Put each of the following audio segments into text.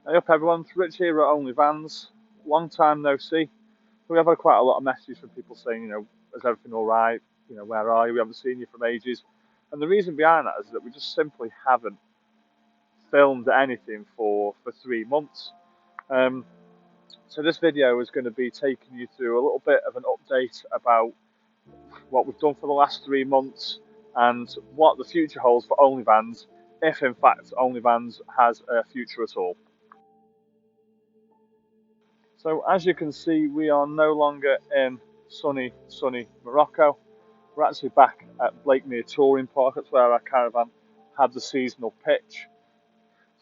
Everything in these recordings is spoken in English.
Hey up everyone, it's Rich here at Only Vans. Long time no see. We have had quite a lot of messages from people saying, is everything alright? Where are you? We haven't seen you from ages. And the reason behind that is that we just simply haven't filmed anything for 3 months. So this video is going to be taking you through a little bit of an update about what we've done for the last 3 months and what the future holds for Only Vans, if in fact Only Vans has a future at all. So as you can see, we are no longer in sunny Morocco. We're actually back at Blakemere Touring Park. That's where our caravan had the seasonal pitch.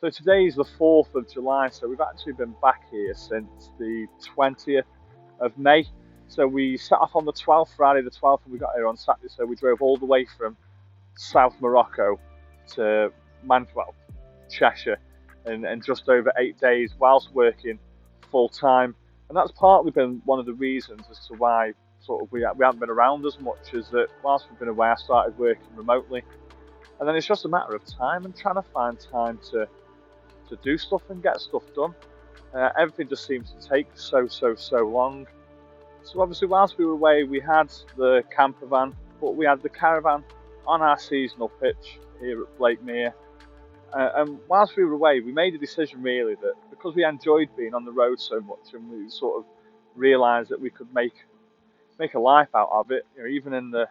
So today is the 4th of July, so we've actually been back here since the 20th of May. So we set off on the 12th, Friday the 12th, and we got here on Saturday. So we drove all the way from South Morocco to Cheshire in just over 8 days whilst working full time, and that's partly been one of the reasons as to why we haven't been around as much, is that whilst we've been away I started working remotely, and then it's just a matter of time and trying to find time to do stuff and get stuff done. Everything just seems to take so long. So obviously whilst we were away we had the camper van, but we had the caravan on our seasonal pitch here at Blakemere. And whilst we were away, we made a decision really that because we enjoyed being on the road so much, and we sort of realised that we could make a life out of it, even in the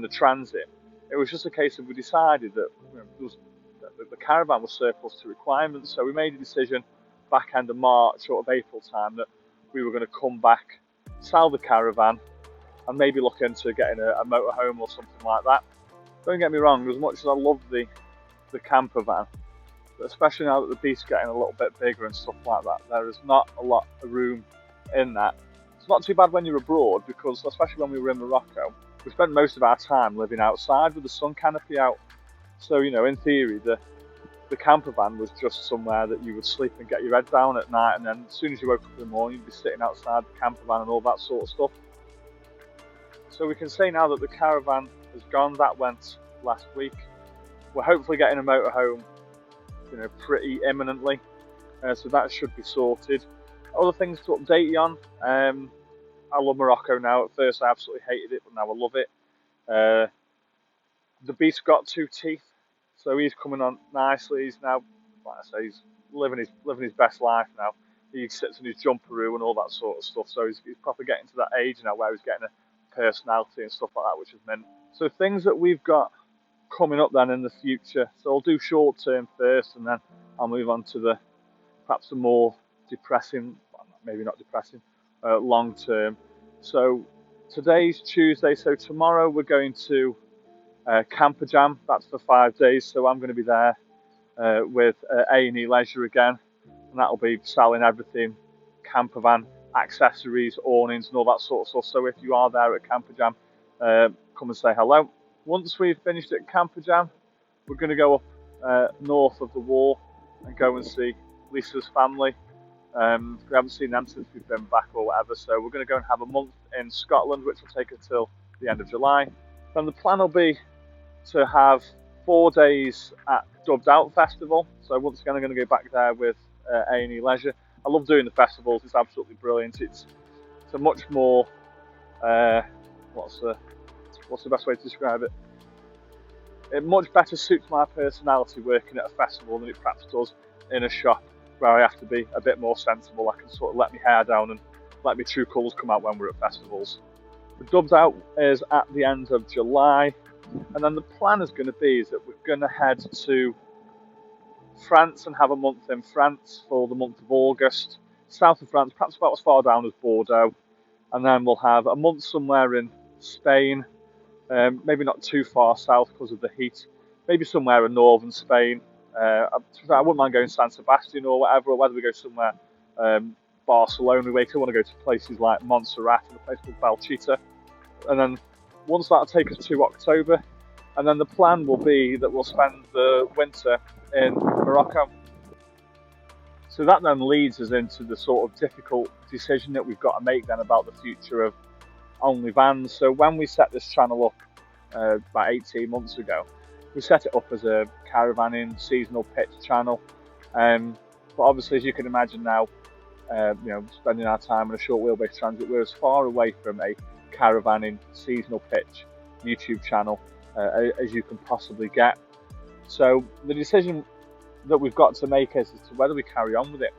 transit. It was just a case of we decided that the caravan was surplus to requirements, so we made a decision back end of March, sort of April time, that we were going to come back, sell the caravan, and maybe look into getting a motorhome or something like that. Don't get me wrong, as much as I love the camper van, but especially now that the beast's getting a little bit bigger and stuff like that, there is not a lot of room in that. It's not too bad when you're abroad, because especially when we were in Morocco, we spent most of our time living outside with the sun canopy out. So in theory the camper van was just somewhere that you would sleep and get your head down at night, and then as soon as you woke up in the morning you'd be sitting outside the camper van and all that sort of stuff. So we can say now that the caravan has gone. That went last week. We're hopefully getting a motorhome, pretty imminently, so that should be sorted. Other things to update you on. I love Morocco now. At first I absolutely hated it, but now I love it. The beast got 2 teeth, so he's coming on nicely. He's now, like I say, he's living his best life now. He sits in his jumperoo and all that sort of stuff. So he's probably getting to that age now where he's getting a personality and stuff like that, which is mint. So things that we've got coming up then in the future. So I'll do short term first, and then I'll move on to perhaps the more depressing, maybe not depressing, long term. So today's Tuesday, so tomorrow we're going to Camper Jam. That's for 5 days, so I'm going to be there with A&E Leisure again, and that'll be selling everything camper van, accessories, awnings and all that sort of stuff. So if you are there at Camper Jam, come and say hello. Once we've finished at Camper Jam, we're going to go up north of the wall and go and see Lisa's family. We haven't seen them since we've been back or whatever, so we're going to go and have a month in Scotland, which will take us till the end of July. Then the plan will be to have 4 days at Dubbed Out Festival. So once again, I'm going to go back there with A&E Leisure. I love doing the festivals. It's absolutely brilliant. It's a much more what's the best way to describe it? It much better suits my personality working at a festival than it perhaps does in a shop where I have to be a bit more sensible. I can sort of let my hair down and let my true colours come out when we're at festivals. The Dubbed Out is at the end of July, and then the plan is going to be is that we're going to head to France and have a month in France for the month of August. South of France, perhaps about as far down as Bordeaux, and then we'll have a month somewhere in Spain. Maybe not too far south because of the heat. Maybe somewhere in northern Spain. I wouldn't mind going San Sebastian or whatever, or whether we go somewhere Barcelona. We could want to go to places like Montserrat and a place called Belchita. And then once that'll take us to October, and then the plan will be that we'll spend the winter in Morocco. So that then leads us into the sort of difficult decision that we've got to make then about the future of Only Vans. So when we set this channel up about 18 months ago, we set it up as a caravanning seasonal pitch channel. But obviously, as you can imagine now, spending our time on a short wheelbase transit, we're as far away from a caravanning seasonal pitch YouTube channel as you can possibly get. So the decision that we've got to make is as to whether we carry on with it.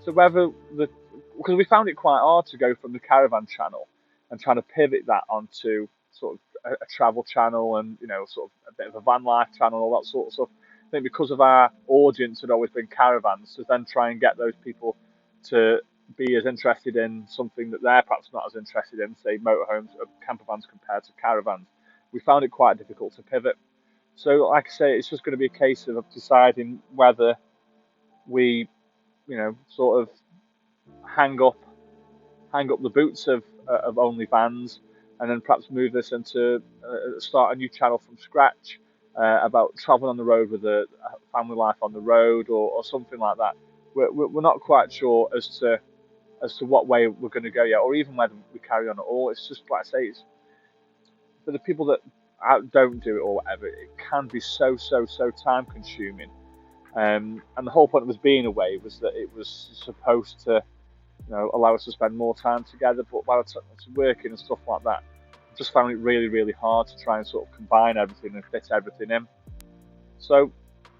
So whether because we found it quite hard to go from the caravan channel and trying to pivot that onto sort of a travel channel and sort of a bit of a van life channel, all that sort of stuff. I think because of our audience had always been caravans, to then try and get those people to be as interested in something that they're perhaps not as interested in, say motorhomes or camper vans compared to caravans, we found it quite difficult to pivot. So, like I say, it's just going to be a case of deciding whether we, sort of hang up the boots of only vans, and then perhaps move this into start a new channel from scratch about traveling on the road with a family life on the road or something like that. We're not quite sure as to what way we're going to go yet, or even whether we carry on at all. It's just like I say, it's for the people that don't do it or whatever. It can be so time consuming. And the whole point of us being away was that it was supposed to allow us to spend more time together. But while it's working and stuff like that, I just found it really hard to try and sort of combine everything and fit everything in. So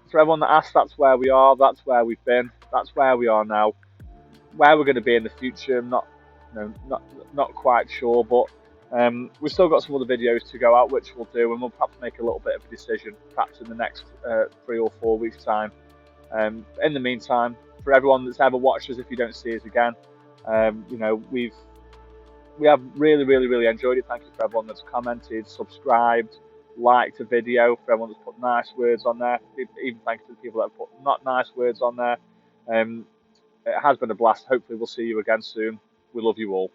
for everyone that asked, that's where we are, that's where we've been, that's where we are now. Where we're going to be in the future, I'm not quite sure, but we've still got some other videos to go out, which we'll do, and we'll perhaps make a little bit of a decision, perhaps in the next 3 or 4 weeks' time. In the meantime, for everyone that's ever watched us, if you don't see us again, we have really enjoyed it. Thank you for everyone that's commented, subscribed, liked the video, for everyone that's put nice words on there. Even thanks to the people that have put not nice words on there. It has been a blast. Hopefully we'll see you again soon. We love you all.